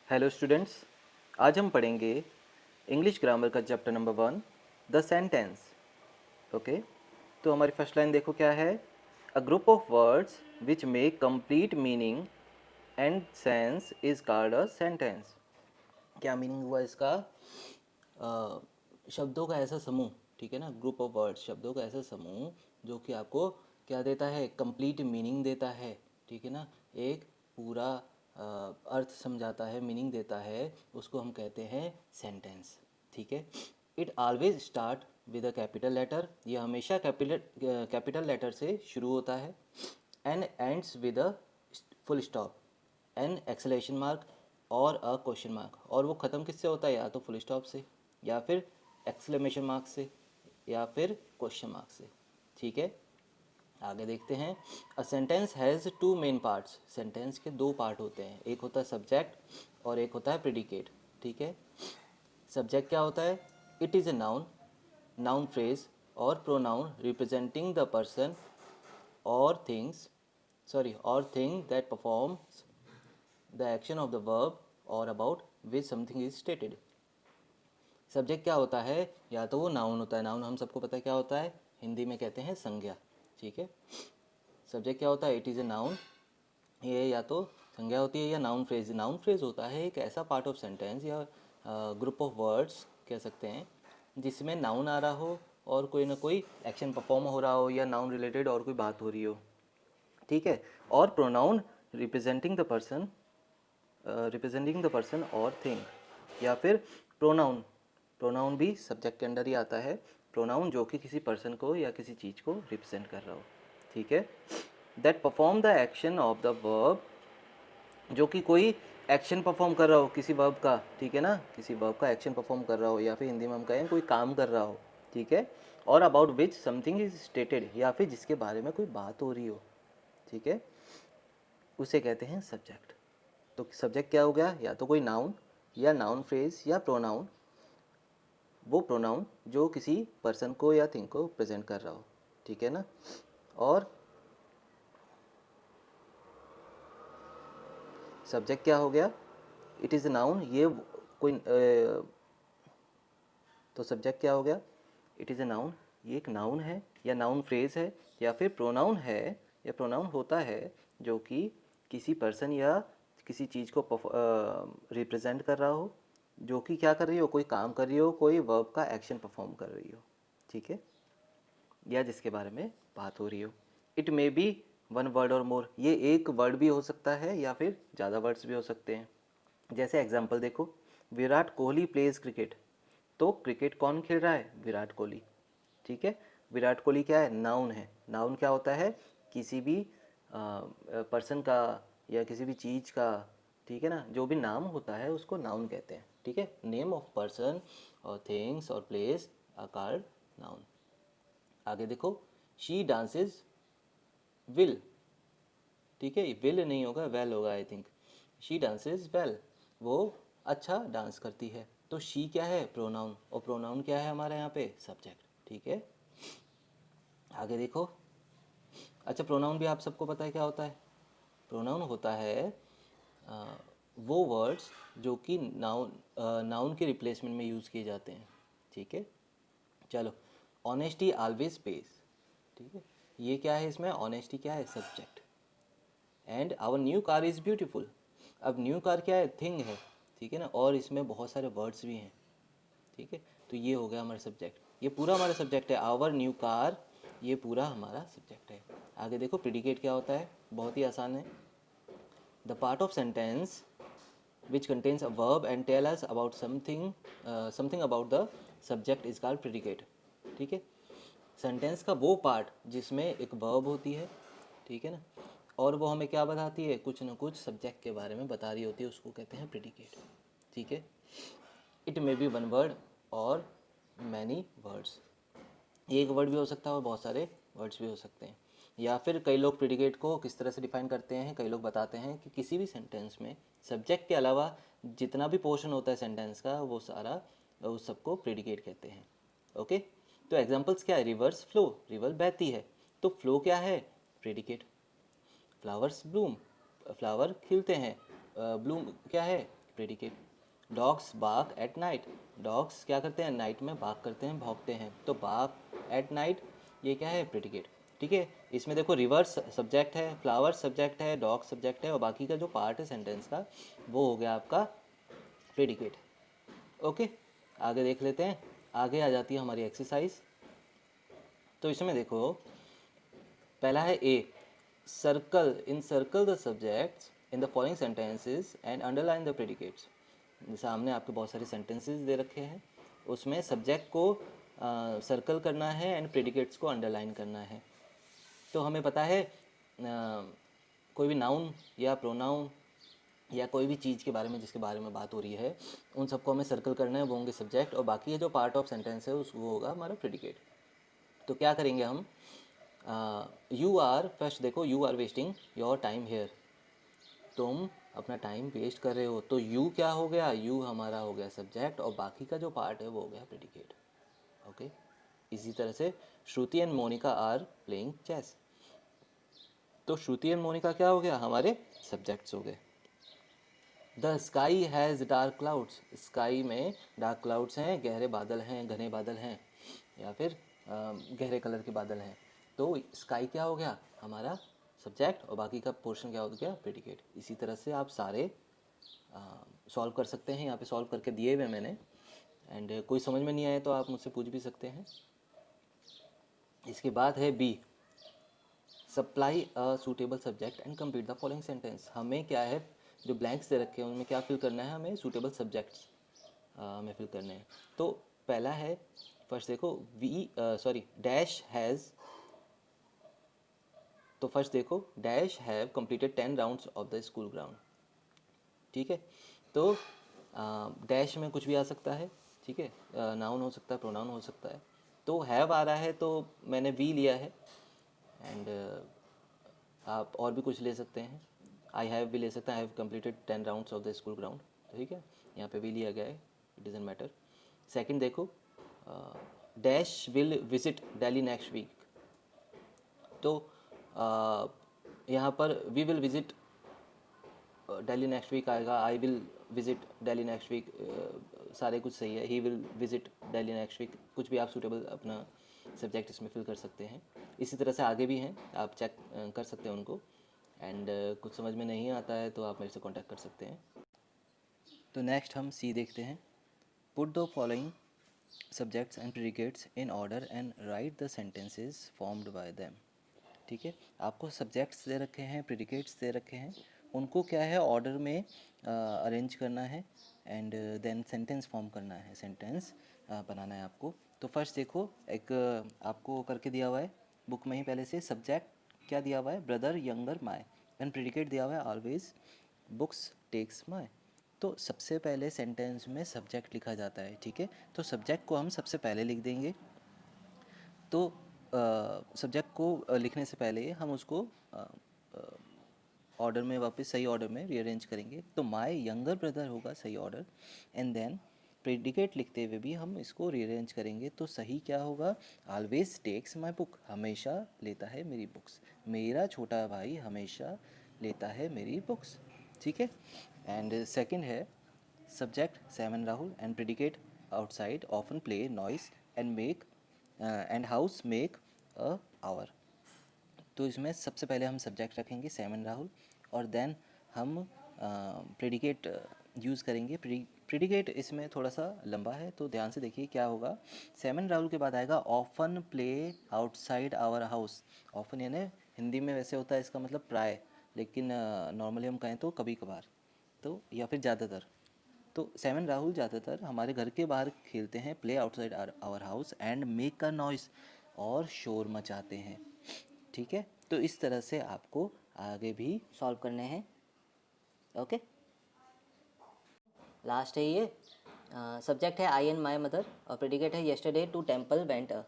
Hello students, आज हम पढ़ेंगे इंग्लिश ग्रामर का chapter number 1 the sentence. Okay, तो हमारी फर्स्ट लाइन देखो क्या है। A group of words which make complete meaning and sense is called a sentence. क्या मीनिंग हुआ इसका? शब्दों का ऐसा समूह, ठीक है ना, ग्रुप ऑफ वर्ड्स, शब्दों का ऐसा समूह जो कि आपको क्या देता है, कंप्लीट मीनिंग देता है, ठीक है ना, एक पूरा अर्थ समझाता है, मीनिंग देता है, उसको हम कहते हैं सेंटेंस, ठीक है। It always start with a capital letter, ये हमेशा कैपिटल लेटर से शुरू होता है, and ends with a full stop, an exclamation mark और अ क्वेश्चन मार्क, और वो ख़त्म किससे होता है, या तो फुल स्टॉप से, या फिर एक्सक्लेमेशन मार्क से, या फिर क्वेश्चन मार्क से, ठीक है। आगे देखते हैं। A sentence has two main parts, sentence के दो पार्ट होते हैं, एक होता है सब्जेक्ट और एक होता है प्रेडिकेट, ठीक है। सब्जेक्ट क्या होता है? It is a noun, noun phrase और प्रोनाउन रिप्रेजेंटिंग द पर्सन और things, or thing that performs the action of the verb or about which something is stated। Subject क्या होता है? या तो वो नाउन होता है, नाउन हम सबको पता है क्या होता है, हिंदी में कहते हैं संज्ञा, ठीक है। सब्जेक्ट क्या होता है? इट इज़ ए नाउन, ये या तो संज्ञा होती है या नाउन फ्रेज। नाउन फ्रेज होता है एक ऐसा पार्ट ऑफ सेंटेंस या ग्रुप ऑफ वर्ड्स कह सकते हैं जिसमें नाउन आ रहा हो और कोई ना कोई एक्शन परफॉर्म हो रहा हो या नाउन रिलेटेड और कोई बात हो रही हो, ठीक है। और प्रोनाउन रिप्रेजेंटिंग द पर्सन और थिंग, या फिर प्रोनाउन, प्रोनाउन भी सब्जेक्ट के अंडर ही आता है, प्रोनाउन जो कि किसी पर्सन को या किसी चीज़ को रिप्रेजेंट कर रहा हो, ठीक है। That perform the action of the verb, जो कि कोई एक्शन परफॉर्म कर रहा हो किसी वर्ब का, ठीक है ना, किसी वर्ब का एक्शन परफॉर्म कर रहा हो, या फिर हिंदी में हम कहें कोई काम कर रहा हो, ठीक है। और about which something is stated, या फिर जिसके बारे में कोई बात हो रही हो, ठीक है, उसे कहते हैं सब्जेक्ट। तो सब्जेक्ट क्या हो गया? या तो कोई नाउन या नाउन फ्रेज या प्रोनाउन, वो प्रोनाउन जो किसी पर्सन को या थिंग को प्रेजेंट कर रहा हो, ठीक है ना। और सब्जेक्ट क्या हो गया? इट इज़ नाउन, ये कोई तो सब्जेक्ट क्या हो गया? इट इज़ ए नाउन, ये एक नाउन है या नाउन फ्रेज है या फिर प्रोनाउन है या प्रोनाउन होता है जो कि किसी पर्सन या किसी चीज़ को रिप्रेजेंट कर रहा हो, जो कि क्या कर रही हो, कोई काम कर रही हो, कोई वर्ब का एक्शन परफॉर्म कर रही हो, ठीक है, या जिसके बारे में बात हो रही हो। It may be one word और मोर, ये एक वर्ड भी हो सकता है या फिर ज़्यादा वर्ड्स भी हो सकते हैं। जैसे एग्जांपल देखो, विराट कोहली प्लेज क्रिकेट, तो क्रिकेट कौन खेल रहा है? विराट कोहली, ठीक है। विराट कोहली क्या है? नाउन है। नाउन क्या होता है? किसी भी पर्सन का या किसी भी चीज़ का, ठीक है ना, जो भी नाम होता है उसको नाउन कहते हैं, ठीक है। नेम ऑफ पर्सन और थिंग्स और प्लेस आर कॉल्ड नाउन। आगे देखो, शी डांसेज विल, ठीक है, विल नहीं होगा, वेल होगा I think. She dances well, वो अच्छा डांस करती है। तो शी क्या है? प्रोनाउन, और प्रोनाउन क्या है हमारे यहाँ पे? सब्जेक्ट, ठीक है। आगे देखो, अच्छा प्रोनाउन भी आप सबको पता है क्या होता है? प्रोनाउन होता है वो वर्ड्स जो कि नाउन के रिप्लेसमेंट में यूज़ किए जाते हैं, ठीक है। चलो, ऑनेस्टी ऑलवेज पेज, ठीक है, ये क्या है इसमें? ऑनेस्टी क्या है? Subject. And our new car is beautiful, अब न्यू कार क्या है? थिंग है, ठीक है ना, और इसमें बहुत सारे वर्ड्स भी हैं, ठीक है। तो ये हो गया हमारा सब्जेक्ट, ये पूरा हमारा सब्जेक्ट है, आवर न्यू कार, ये पूरा हमारा सब्जेक्ट है। आगे देखो, प्रेडिकेट क्या होता है? बहुत ही आसान है। The part of sentence which contains a verb and tell us about something about the subject is called predicate, ठीक है। सेंटेंस का वो पार्ट जिसमें एक वर्ब होती है, ठीक है ना, और वो हमें क्या बताती है? कुछ ना कुछ सब्जेक्ट के बारे में बता रही होती है, उसको कहते हैं प्रेडिकेट, ठीक है। It may be one word और मैनी वर्ड्स, एक वर्ड भी हो सकता है और बहुत सारे वर्ड्स भी हो सकते हैं। या फिर कई लोग प्रेडिकेट को किस तरह से डिफाइन करते हैं, कई लोग बताते हैं कि किसी भी सेंटेंस में सब्जेक्ट के अलावा जितना भी पोर्शन होता है सेंटेंस का, वो सारा उस सबको प्रेडिकेट कहते हैं, ओके। तो एग्जांपल्स क्या है? रिवर्स फ्लो, रिवर बहती है, तो फ्लो क्या है? प्रेडिकेट। फ्लावर्स ब्लूम, फ्लावर खिलते हैं, ब्लूम क्या है? Predicate. Dogs bark at night, dogs क्या करते हैं, नाइट में बार्क करते हैं, भौंकते हैं, तो बार्क एट नाइट ये क्या है, प्रेडिकेट। ठीक है, इसमें देखो रिवर्स सब्जेक्ट है, फ्लावर सब्जेक्ट है, डॉग सब्जेक्ट है, और बाकी का जो पार्ट है सेंटेंस का वो हो गया आपका प्रेडिकेट। ओके, आगे देख लेते हैं। आगे आ जाती है हमारी एक्सरसाइज। तो इसमें देखो पहला है A, circle in circle the subjects in the following sentences and underline the predicates. सामने आपके बहुत सारे सेंटेंसेस दे रखे हैं, उसमें सब्जेक्ट को सर्कल करना है एंड प्रेडिकेट्स को अंडरलाइन करना है। तो हमें पता है कोई भी नाउन या प्रोनाउन या कोई भी चीज़ के बारे में जिसके बारे में बात हो रही है उन सबको हमें सर्कल करना है, वो होंगे सब्जेक्ट, और बाकी जो पार्ट ऑफ सेंटेंस है उस वो होगा हमारा प्रेडिकेट। तो क्या करेंगे हम, यू आर, फर्स्ट देखो you are wasting your time here, तुम अपना टाइम वेस्ट कर रहे हो, तो यू क्या हो गया, यू हमारा हो गया सब्जेक्ट और बाकी का जो पार्ट है वो हो गया प्रेडिकेट। ओके, इसी तरह से Shruti and Monica are playing chess, तो श्रुति एंड मोनिका क्या हो गया, हमारे सब्जेक्ट्स हो गए। The sky has dark clouds, sky में डार्क क्लाउड्स हैं, गहरे बादल हैं, घने बादल हैं, या फिर गहरे कलर के बादल हैं, तो स्काई क्या हो गया हमारा सब्जेक्ट और बाकी का पोर्शन क्या हो गया प्रेडिकेट। इसी तरह से आप सारे सॉल्व कर सकते हैं, यहाँ पे सॉल्व करके दिए हुए मैंने, एंड कोई समझ में नहीं आए तो आप मुझसे पूछ भी सकते हैं। इसके बाद है B, supply a suitable subject and complete the following sentence. हमें क्या है, जो ब्लैंक्स दे रखे हैं उनमें क्या फिल करना है, हमें सूटेबल सब्जेक्ट्स हमें फिल करने हैं। तो पहला है, फर्स्ट देखो डैश हैज़, तो फर्स्ट देखो dash have completed 10 rounds of the school ground. ठीक है, तो डैश में कुछ भी आ सकता है, ठीक है, नाउन हो सकता है, प्रोनाउन हो सकता है, तो हैव आ रहा है तो मैंने वी लिया है, एंड आप और भी कुछ ले सकते हैं, आई हैव भी ले सकते हैं, I have completed 10 rounds of the school ground. ठीक है, यहाँ पे भी लिया गया है, इट डजंट मैटर। सेकंड देखो, dash will visit Delhi next week, तो यहाँ पर we will visit Delhi next week आएगा, I will visit Delhi next week, सारे कुछ सही है, he will visit Delhi next week, कुछ भी आप सूटेबल अपना सब्जेक्ट इसमें फिल कर सकते हैं। इसी तरह से आगे भी हैं, आप चेक कर सकते हैं उनको, एंड कुछ समझ में नहीं आता है तो आप मेरे से कांटेक्ट कर सकते हैं। तो नेक्स्ट हम सी देखते हैं, put the following subjects and predicates in order and right the sentences formed by them. ठीक है, आपको सब्जेक्ट्स दे रखे हैं, प्रेडिकेट्स दे रखे हैं, उनको क्या है ऑर्डर में अरेंज करना है, एंड देन सेंटेंस फॉर्म करना है, सेंटेंस बनाना है आपको। तो फर्स्ट देखो, एक आपको करके दिया हुआ है बुक में ही पहले से, सब्जेक्ट क्या दिया हुआ है, brother younger my, and predicate दिया हुआ है ऑलवेज बुक्स टेक्स माय। तो सबसे पहले सेंटेंस में सब्जेक्ट लिखा जाता है, ठीक है, तो सब्जेक्ट को हम सबसे पहले लिख देंगे। तो सब्जेक्ट को लिखने से पहले हम उसको ऑर्डर में वापस सही ऑर्डर में रीअरेंज करेंगे, तो माय यंगर ब्रदर होगा सही ऑर्डर, एंड देन प्रेडिकेट लिखते हुए भी हम इसको रीअरेंज करेंगे, तो सही क्या होगा, ऑलवेज टेक्स माय बुक, हमेशा लेता है मेरी बुक्स, मेरा छोटा भाई हमेशा लेता है मेरी बुक्स। ठीक है, एंड सेकंड है subject seven Rahul and predicate outside often play noise and make and house make a our. तो इसमें सबसे पहले हम सब्जेक्ट रखेंगे सेवन राहुल, और देन हम प्रेडिकेट यूज़ करेंगे। प्रेडिकेट इसमें थोड़ा सा लंबा है, तो ध्यान से देखिए क्या होगा, सेवन राहुल के बाद आएगा often play outside our house. Often यानी हिंदी में वैसे होता है इसका मतलब प्राय, लेकिन नॉर्मली हम कहें तो कभी कभार, तो या फिर ज़्यादातर। तो सेवन राहुल ज़्यादातर हमारे घर के बाहर खेलते हैं, play outside our house and make a noise, और शोर मचाते हैं। ठीक है, तो इस तरह से आपको आगे भी सॉल्व करने हैं। ओके, लास्ट है ये, सब्जेक्ट है आई एंड माई मदर और प्रेडिकेट है yesterday to temple went a,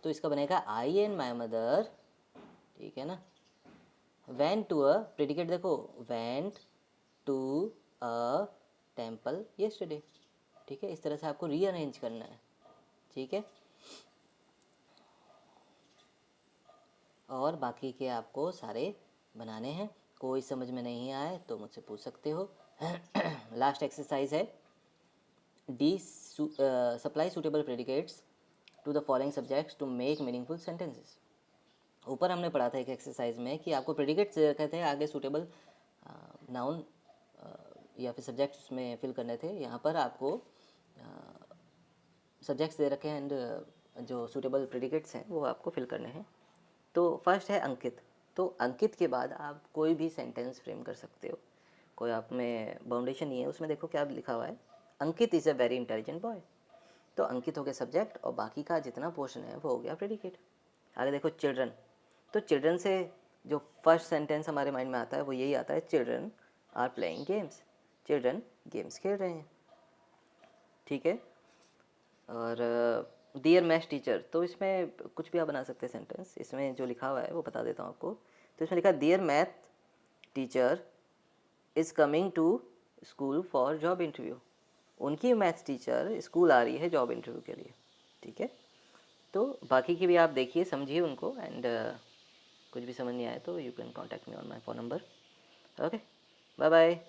तो इसका बनेगा आई एंड माई मदर, ठीक है ना, वेंट टू अ, प्रेडिकेट देखो went to a temple yesterday. ठीक है, इस तरह से आपको रीअरेंज करना है। ठीक है, और बाकी के आपको सारे बनाने हैं, कोई समझ में नहीं आए तो मुझसे पूछ सकते हो। लास्ट एक्सरसाइज है D supply suitable predicates to the following subjects to make meaningful sentences. ऊपर हमने पढ़ा था एक एक्सरसाइज में कि आपको प्रेडिकेट्स कहते हैं आगे सूटेबल नाउन या फिर सब्जेक्ट्स उसमें फिल करने थे। यहाँ पर आपको सब्जेक्ट्स दे रखे हैं एंड जो सूटेबल प्रेडिकेट्स हैं वो आपको फिल करने हैं। तो फर्स्ट है अंकित। तो अंकित के बाद आप कोई भी सेंटेंस फ्रेम कर सकते हो, कोई आप में बाउंडेशन नहीं है। उसमें देखो क्या लिखा हुआ है, Ankit is a very intelligent boy. तो अंकित हो गया सब्जेक्ट और बाकी का जितना पोर्शन है वो हो गया प्रेडिकेट। आगे देखो चिल्ड्रन। तो चिल्ड्रन से जो फर्स्ट सेंटेंस हमारे माइंड में आता है वो यही आता है, children are playing games. Children games खेल रहे हैं, ठीक है। और डियर मैथ्स टीचर, तो इसमें कुछ भी आप बना सकते हैं सेंटेंस। इसमें जो लिखा हुआ है वो बता देता हूँ आपको। तो इसमें लिखा dear math teacher is coming to school for job interview. उनकी मैथ्स टीचर स्कूल आ रही है जॉब इंटरव्यू के लिए, ठीक है। तो बाकी की भी आप देखिए, समझिए उनको एंड कुछ भी समझ नहीं आए तो you can contact me on my phone number. Okay, bye bye.